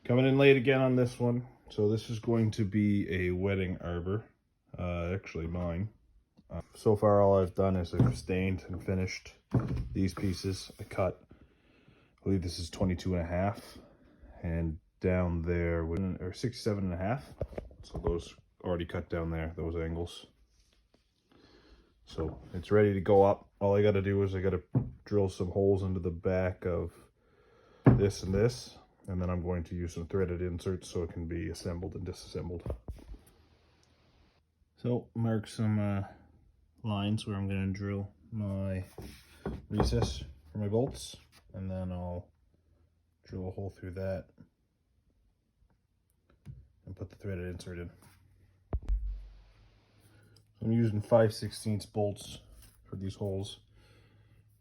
Coming in late again on this one. So this is going to be a wedding arbor, actually mine. So far all I've done is I've stained and finished these pieces. I cut, I believe this is 22.5, and down there, or 67.5. So those already cut down there, those angles. So it's ready to go up. All I gotta do is I gotta drill some holes into the back of this and this, and then I'm going to use some threaded inserts so it can be assembled and disassembled. So mark some lines where I'm going to drill my recess for my bolts, and then I'll drill a hole through that and put the threaded insert in. I'm using 5/16 bolts for these holes,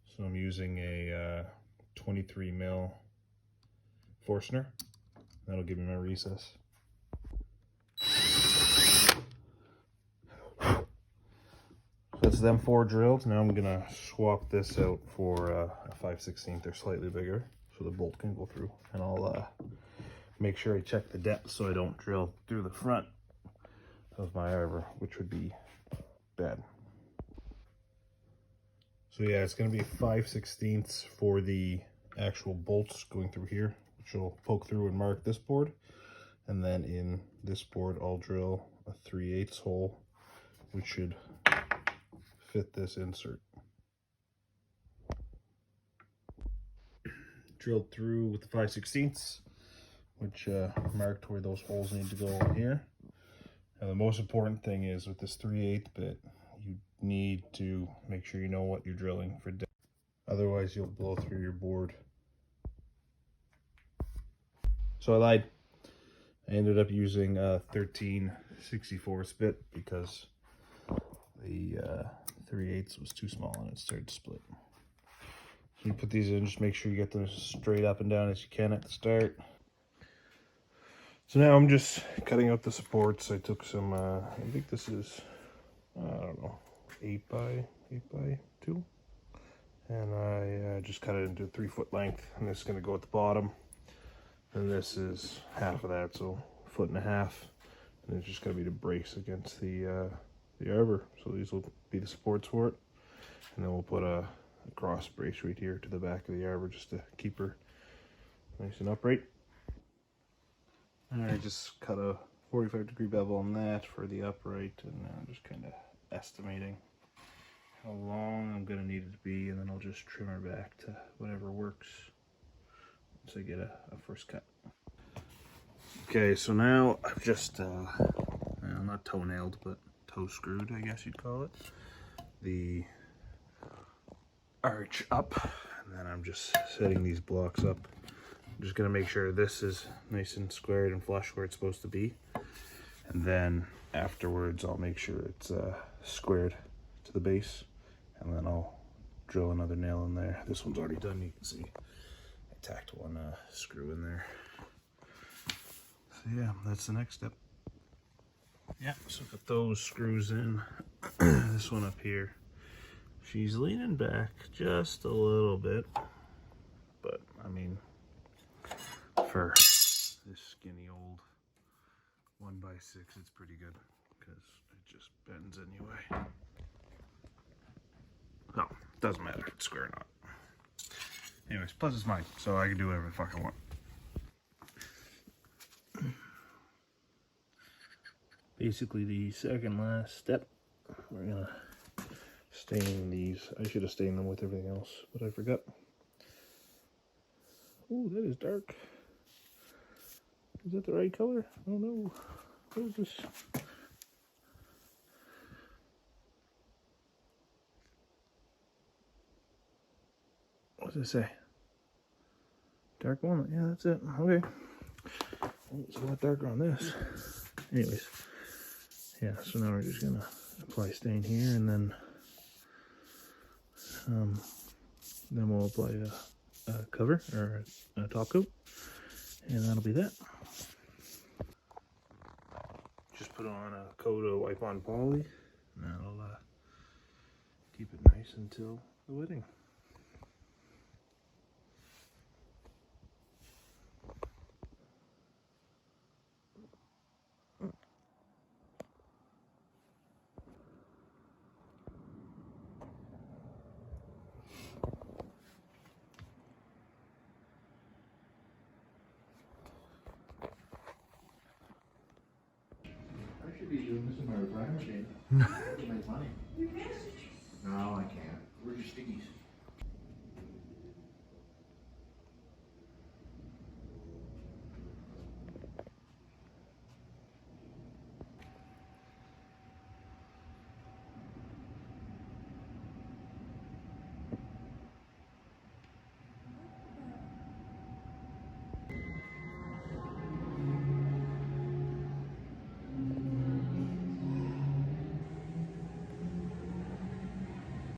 so I'm using a 23 mil Forstner. That'll give me my recess. That's them 4 drilled. Now I'm gonna swap this out for a 5/16. They're slightly bigger, so the bolt can go through. And I'll make sure I check the depth so I don't drill through the front of my arbor, which would be bad. So yeah, it's gonna be 5/16 for the actual bolts going through here, which will poke through and mark this board. And then in this board, I'll drill a 3/8 hole, which should fit this insert. Drilled through with the 5/16, which marked where those holes need to go in here. And the most important thing is with this 3/8 bit, you need to make sure you know what you're drilling for depth. Otherwise, you'll blow through your board. So I lied. I ended up using a 13/64 bit because the 3/8 was too small and it started to split. So you put these in, just make sure you get them as straight up and down as you can at the start. So now I'm just cutting out the supports. I took some, I think this is, I don't know, 8x2. And I just cut it into a 3-foot length, and this is going to go at the bottom. And this is half of that, so 1.5 feet. And it's just going to be the brace against the arbor. So these will be the supports for it. And then we'll put a cross brace right here to the back of the arbor just to keep her nice and upright. And I just cut a 45-degree bevel on that for the upright, and I'm just kind of estimating how long I'm going to need it to be, and then I'll just trim her back to whatever works once I get a first cut. Okay, so now I've just, not toe-nailed, but toe-screwed, I guess you'd call it, the arch up, and then I'm just setting these blocks up. I'm just going to make sure this is nice and squared and flush where it's supposed to be, and then afterwards I'll make sure it's squared to the base, and then I'll drill another nail in there. This one's already done, you can see I tacked one screw in there. So yeah, that's the next step. Yeah, so put those screws in. This one up here, she's leaning back just a little bit, but I mean, for this skinny old 1x6, it's pretty good because it just bends anyway. No, doesn't matter, it's square or not. Anyways, plus it's mine, so I can do whatever the fuck I want. Basically the second last step, we're gonna stain these. I should have stained them with everything else, but I forgot. Oh, that is dark. Is that the right color? Oh no. What is this? What does it say? Dark walnut. Yeah, that's it. Okay. It's a lot darker on this. Anyways. Yeah, so now we're just gonna apply stain here, and then we'll apply a cover or a top coat, and that'll be that. Just put on a coat of wipe-on poly, and that'll keep it nice until the wedding. should be doing this in my retirement game. Make money. No, I can't.